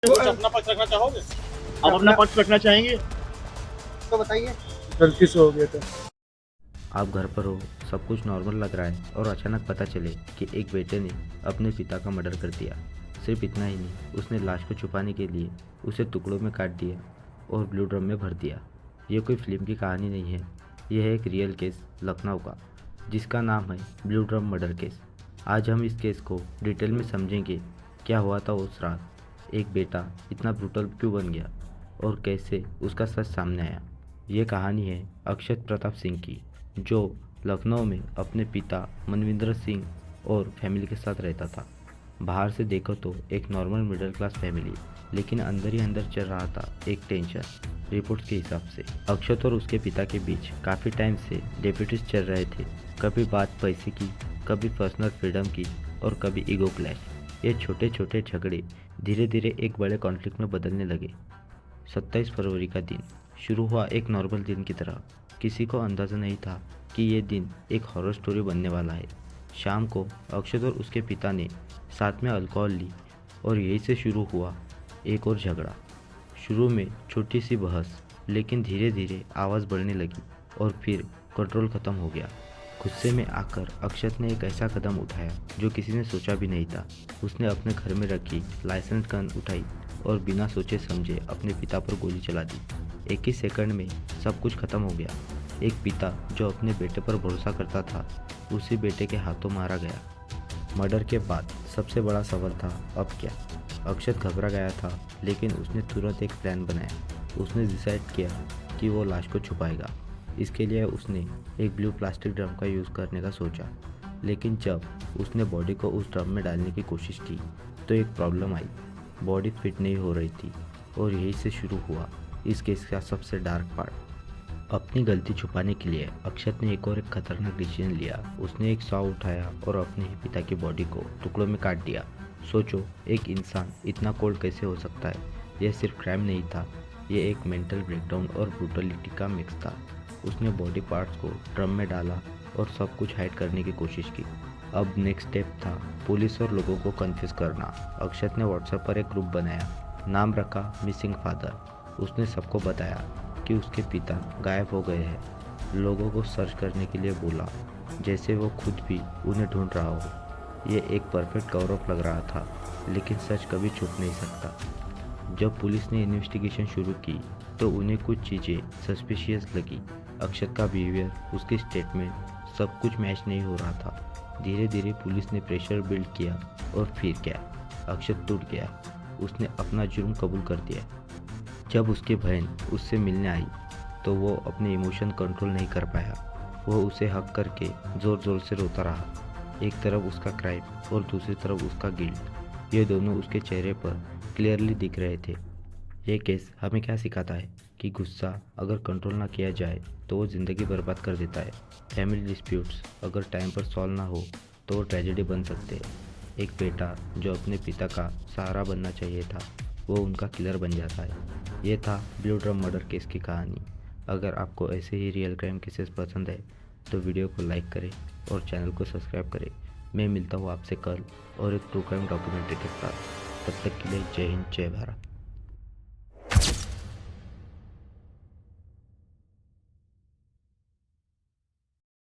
कुछ अपना पक्ष रखना चाहोगे? आप अपना पक्ष रखना चाहेंगे? तो बताइए। गलती से हो गया था। आप घर पर हो, सब कुछ नॉर्मल लग रहा है और अचानक पता चले कि एक बेटे ने अपने पिता का मर्डर कर दिया। सिर्फ इतना ही नहीं, उसने लाश को छुपाने के लिए उसे टुकड़ों में काट दिया और ब्लू ड्रम में भर दिया। ये कोई फिल्म की कहानी नहीं है, यह है एक रियल केस लखनऊ का, जिसका नाम है ब्लू ड्रम मर्डर केस। आज हम इस केस को डिटेल में समझेंगे। क्या हुआ था उस रात, एक बेटा इतना ब्रूटल क्यों बन गया और कैसे उसका सच सामने आया। ये कहानी है अक्षत प्रताप सिंह की, जो लखनऊ में अपने पिता मनविंदर सिंह और फैमिली के साथ रहता था। बाहर से देखो तो एक नॉर्मल मिडिल क्लास फैमिली, लेकिन अंदर ही अंदर चल रहा था एक टेंशन। रिपोर्ट्स के हिसाब से अक्षत और उसके पिता के बीच काफ़ी टाइम से डेप्यूटीज चल रहे थे। कभी बात पैसे की, कभी पर्सनल फ्रीडम की और कभी ईगो क्लैश। ये छोटे छोटे झगड़े धीरे धीरे एक बड़े कॉन्फ्लिक्ट में बदलने लगे। 27 फरवरी का दिन शुरू हुआ एक नॉर्मल दिन की तरह। किसी को अंदाज़ा नहीं था कि ये दिन एक हॉरर स्टोरी बनने वाला है। शाम को अक्षत और उसके पिता ने साथ में अल्कोहल ली और यहीं से शुरू हुआ एक और झगड़ा। शुरू में छोटी सी बहस, लेकिन धीरे धीरे आवाज़ बढ़ने लगी और फिर कंट्रोल ख़त्म हो गया। गुस्से में आकर अक्षत ने एक ऐसा कदम उठाया जो किसी ने सोचा भी नहीं था। उसने अपने घर में रखी लाइसेंस गन उठाई और बिना सोचे समझे अपने पिता पर गोली चला दी। एक ही सेकंड में सब कुछ खत्म हो गया। एक पिता जो अपने बेटे पर भरोसा करता था, उसी बेटे के हाथों मारा गया। मर्डर के बाद सबसे बड़ा सवाल था, अब क्या। अक्षत घबरा गया था, लेकिन उसने तुरंत एक प्लान बनाया। उसने डिसाइड किया कि वो लाश को छुपाएगा। इसके लिए उसने एक ब्लू प्लास्टिक ड्रम का यूज़ करने का सोचा, लेकिन जब उसने बॉडी को उस ड्रम में डालने की कोशिश की तो एक प्रॉब्लम आई। बॉडी फिट नहीं हो रही थी और यहीं से शुरू हुआ इस केस का सबसे डार्क पार्ट। अपनी गलती छुपाने के लिए अक्षत ने एक खतरनाक डिसीजन लिया। उसने एक सॉ उठाया और अपने ही पिता की बॉडी को टुकड़ों में काट दिया। सोचो, एक इंसान इतना कोल्ड कैसे हो सकता है। यह सिर्फ क्राइम नहीं था, यह एक मेंटल ब्रेकडाउन और ब्रूटलिटी का मिक्स था। उसने बॉडी पार्ट्स को ड्रम में डाला और सब कुछ हाइड करने की कोशिश की। अब नेक्स्ट स्टेप था पुलिस और लोगों को कन्फ्यूज करना। अक्षत ने व्हाट्सएप पर एक ग्रुप बनाया, नाम रखा मिसिंग फादर। उसने सबको बताया कि उसके पिता गायब हो गए हैं। लोगों को सर्च करने के लिए बोला, जैसे वो खुद भी उन्हें ढूंढ रहा हो। ये एक परफेक्ट कवर अप लग रहा था, लेकिन सच कभी छुप नहीं सकता। जब पुलिस ने इन्वेस्टिगेशन शुरू की तो उन्हें कुछ चीज़ें सस्पिशियस लगी। अक्षत का बिहेवियर, उसकी स्टेटमेंट, सब कुछ मैच नहीं हो रहा था। धीरे धीरे पुलिस ने प्रेशर बिल्ड किया और फिर क्या, अक्षत टूट गया। उसने अपना जुर्म कबूल कर दिया। जब उसकी बहन उससे मिलने आई तो वो अपने इमोशन कंट्रोल नहीं कर पाया। वो उसे हक करके ज़ोर ज़ोर से रोता रहा। एक तरफ उसका क्राइम और दूसरी तरफ उसका गिल्ट, ये दोनों उसके चेहरे पर क्लियरली दिख रहे थे। ये केस हमें क्या सिखाता है कि गुस्सा अगर कंट्रोल ना किया जाए तो वो ज़िंदगी बर्बाद कर देता है। फैमिली डिस्प्यूट्स अगर टाइम पर सॉल्व ना हो तो वो ट्रेजेडी बन सकते हैं। एक बेटा जो अपने पिता का सहारा बनना चाहिए था, वो उनका किलर बन जाता है। ये था ब्लू ड्रम मर्डर केस की कहानी। अगर आपको ऐसे ही रियल क्राइम केसेस पसंद है तो वीडियो को लाइक करें और चैनल को सब्सक्राइब करें। मैं मिलता हूँ आपसे कल और एक ट्रू क्राइम डॉक्यूमेंट्री के साथ। तब तक के लिए जय हिंद, जय भारत।